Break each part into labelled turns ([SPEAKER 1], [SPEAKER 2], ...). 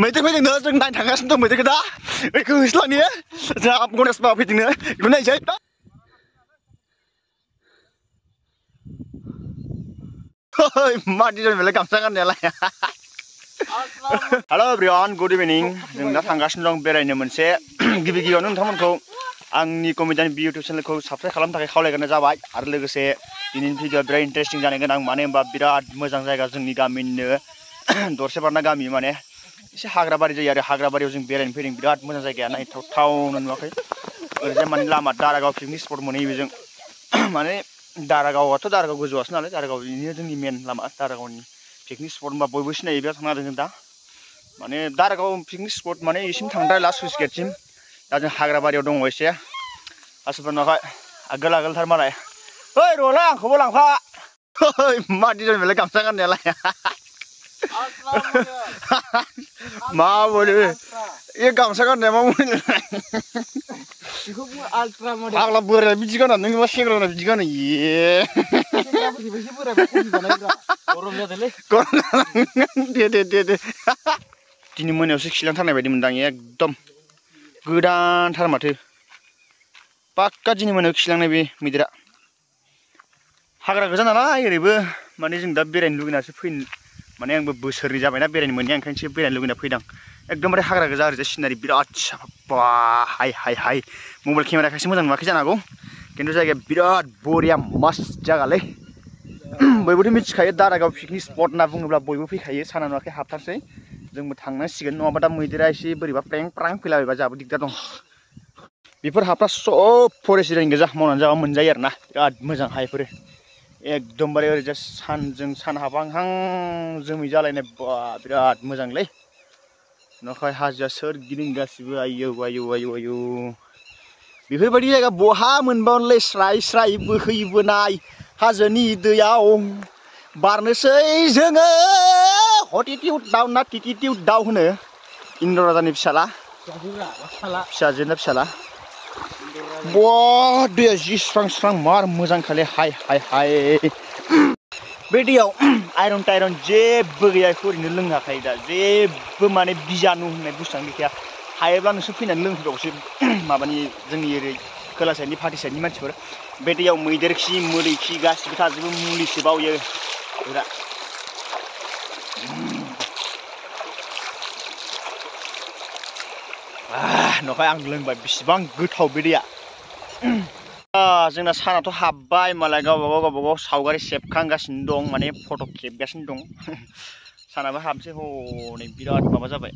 [SPEAKER 1] मैदेर फैदोंनो जों नायनो थांगासिनो दं मैदेरखौ दा बेखौ होस्लानियो जोंहा गणेश बाबा फैदोंनो बेखौ नायसै मा डिजाइन बेलाय गामसा गाननायालाय हेलो एवरीवन गुड इवनिं जों दा थांगासिनो दं बेरायनो मोनसे गिबि गिबियावनो नोंथांमोनखौ आंनि कमेडियान इउट्यूब चेनेलखौ साबस्क्राइब खालामनो थाखाय खावलायग्रोनाय जाबाय आरो लोगोसे दिनैनि भिडिअआ बिराद इन्टारेस्टिं जानो गोनां मानो होनबा बिराद मोजां जायगा जोंनि गामिनिनो दरसे बारना गामि माने एसे हाग्राबारि जायो आरो हाग्राबारियाव जों बेरायनो फैदों बिराद मोजां जायगाया नायथावथावनो नुवाखै ओरैजाय माने लामा दारागाव पिकनिक स्पट मोनहैयो बेजों माने दारागावआथ' दारागाव गोजौआसो नालाय दारागाव बेनो जोंनि मेन लामा दारागावनि पिकनिक स्पट होनबा बयबो सिनायो बेयाव थांना जों दा माने दारागाव पिकनिक स्पट माने इसिम थांद्रायला स्लुइस गेटसिम दा जों हाग्राबारियाव दङ एसे आसुफोर नुवाखै आगोल आगोलथार मालाय ओइ र'लाय आंखौबो लांफा मा डिजाइन बेलाय गामसा गाननायालाय मा बोलो ए गामसा गाननाया मा बोलो
[SPEAKER 2] बेखौ बुङो आल्ट्रा मडेल
[SPEAKER 1] फाग्ला बोराया बिदि गाना नों मा सेंग्राना बिदि गानो ए
[SPEAKER 2] सेंग्राफोरनिफ्रायसो बोरायबा खम जानायब्रा गरम जादोंलै
[SPEAKER 1] दे दिनै मोनायावसो खिलांथारनाय बायदि मोनदां एकदम गोदानथार माथो पाक्का दिनै मोनायाव खिलांनाय बे मैदेरा हाग्रा गोजा नालाय ओरैबो माने जों दा बेरायनो लुगैनासो फैनो माने आंबो बोसोरनै जाबायना बेरायनो मोनैया ओंखायनोसो बेरायनो लुगैना फैदां एकदमबारे हाग्रा गोजा ओरैजाय सिनारि बिराद साफा हाय मबाइल केमेराखायसो मोजां नुवाखै जानो हागौ खिन्थु जायगाया बिराद बरिया मस्त जागालै बयबोथ' मिथिखायो दारागाव पिकनिक स्पट होनना बुङोब्ला बयबो फैखायो साना नुवाखै हाबथारसै जोंबो थांनांसिगोन नङाबा दा मैदेरा एसे बोरैबा प्रें प्रां फैलाबायबा जोंहाबो दिगदार दं बेफोर हाफ्रा सब फरेस्ट एरियानि गोजा मावनानै जाबा मोनजायो आरोना बिराद मोजां हायफोरो एकदमबारे ओरैजा सानजों सान हाबहांहां जोमै जालायनाय बा बिराद मोजांलै नखाय हाजोआ सोरगिदिं गासिबो आयौ बेफोरबायदि जायगा बहा मोनबावनोलै स्राय बोहैबोनाय हाजोनि दैयाव बारनोसै जोङो हटिटिउड दाउ ना टिटिटिउड दाउ होनो इन्द्र राजानि फिसाला फिसाजोना फिसाला बा दैया जि स्रां मार मोजांखालै हाय बे दैयाव आयरन टायरन जेबो गैया बेखौ ओरैनो लोंनो हाखायो दा जेबो माने बिजानु होननाय बुस्थुआनो गैखाया हायोब्ला नोंसोर फैनानै लोंफैबावसो माबानि जोंनि ओरै खोला साइडनि पार्टि साइडनि मानसिफोर बे दैयाव मैदेर खि मोदै खि गासिबो थाजोबो मुलिसो बावयो बिराद नखाय आं लोंबाय बेसेबां गोथाव बे दैया जोंना सानाथ' हाबबाय मालाय गावबागाव सावगारि सेबखांगासिनो दं माने फट' खेबगासिनो दं सानाबो हाबसै हनै बिराद माबा जाबाय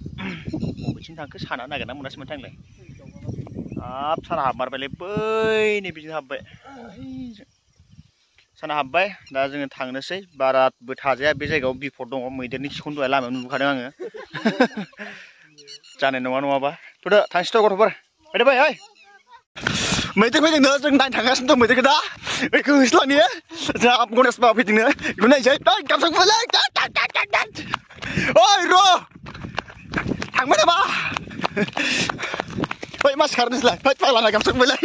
[SPEAKER 1] बबेथिं थांखो साना नागिरना मोनासै मोन थांलाय हाब साना हाबमारबायलै बै नै बिदिनो हाबबाय साना हाबबाय दा जोङो थांनोसै बाराबो थाजाया बे जायगायाव बिपद दङ मैदेरनि खिखौनो दहाय लामायाव नुबोखादों आङो जानाय नङाबा थ'दो थांसैथ' गथ'फोर फैदो बै मैदेर फैदोंनो जों नायनो थांगासिनो दं मैदेरखौ दा बेखौ होस्लानियो जोंहा गणेश बाबा फैदोंनो बेखौ नायसै गामसाखौलाय ओइ र' थांबाय नामा ओइ मा सारनोसैलाय फाग्लाना गामसाखौलाय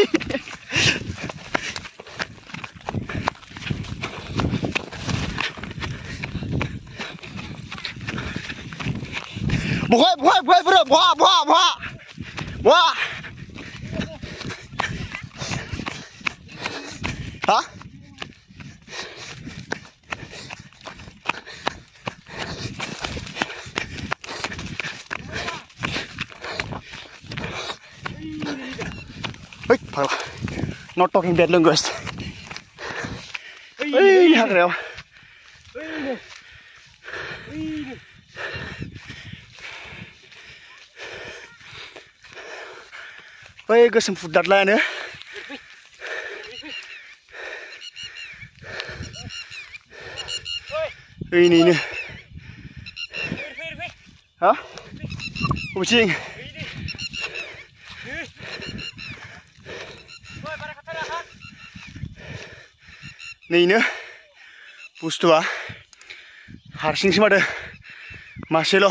[SPEAKER 1] बहा हा not talking that language हाग्रायाव बै गोसोम फुदारलायानो ओइनैनो हा बबेथिं नैनो बुस्थुआ हारसिंसो माथो मासेल'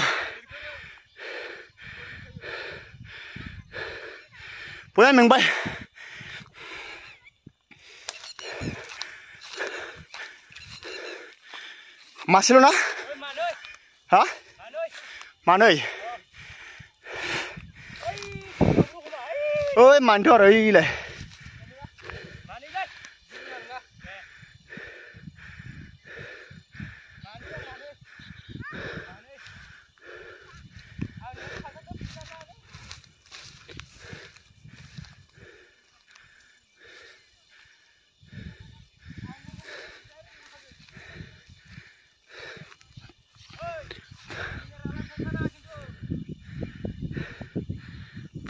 [SPEAKER 1] बया मेंबाय मासेल' ना हा मानै Ôi màn thọ rồi này.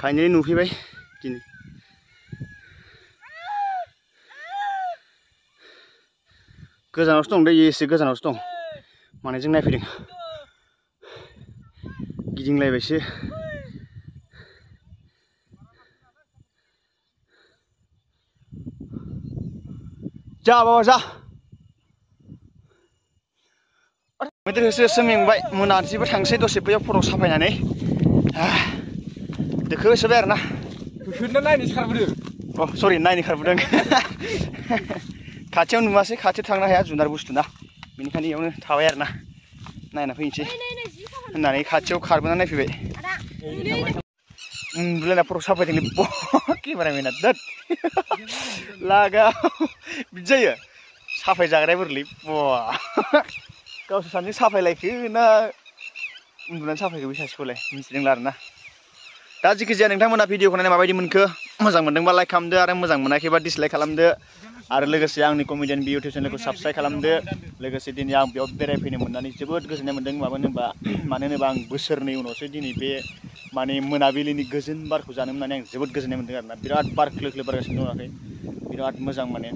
[SPEAKER 1] Finally नुफैबाय दिनै गोजानावसो दं दै एसे गोजानावसो दं माने जों नायफैदों गिदिंलायबायसो जा बाबा जा मैदेर होसो होसो मेंबाय मोनासिबो थांसै दसे बैयाव फट' साफायनानै दोखो सोबाय आरोना
[SPEAKER 2] दोखोना नायनो खारबोदों
[SPEAKER 1] अ सरि नायनो खारबोदों खाथियाव नुवासै खाथियाव थांनो हाया जुनार बुस्थु ना बेनिखायनो इयावनो थाबाय आरोना नायना फैनोसै होननानै खाथियाव खारबोना नायफैबाय बुलायना फट' साफायदों केमेरामेना दोद लागा बिदि जायो साफाय जाग्राया बोरैलै गावसोर सानैजों साफायलायखो ना उन्दुनानै साफायखो बे सासेखौलाय मिथिदोंला आरोना दा जेखि जाया नोंथांमोना भिडिअखौ नायना माबायदि मोनखो मोजां मोनदोंबा लाइक खालामदो आरो मोजां मोनाखैबा डिसलाइक खालामदो आरो लोगोसे आंनि कमेडियान बि इउटिउब चेनेलखौ साबस्क्राइब खालामदो लोगोसे दिनै आं बेयाव बेरायफैनो मोननानै जोबोद गोजोननाय मोनदों मानो होनोबा आं बोसोरनै उनावसो दिनै बे माने मोनाबिलिनि गोजोन बारखौ जानो मोननानै आं जोबोद गोजोननाय मोनदों आरोना बिराद बार खोलो खोलो बारगासिनो दङाखै बिराद मोजां माने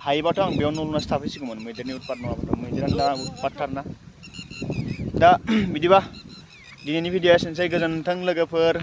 [SPEAKER 1] हायोबाथ' आं बेयाव न' लुनासो थाफैसिगौमोन मैदेरनि उत्पात नङाबाथ' मैदेरानो दा उत्पातथारना दा बिदिबा दिनैनि भिडिअ'आ एसेनोसै गोजोन्थों लोगोफोर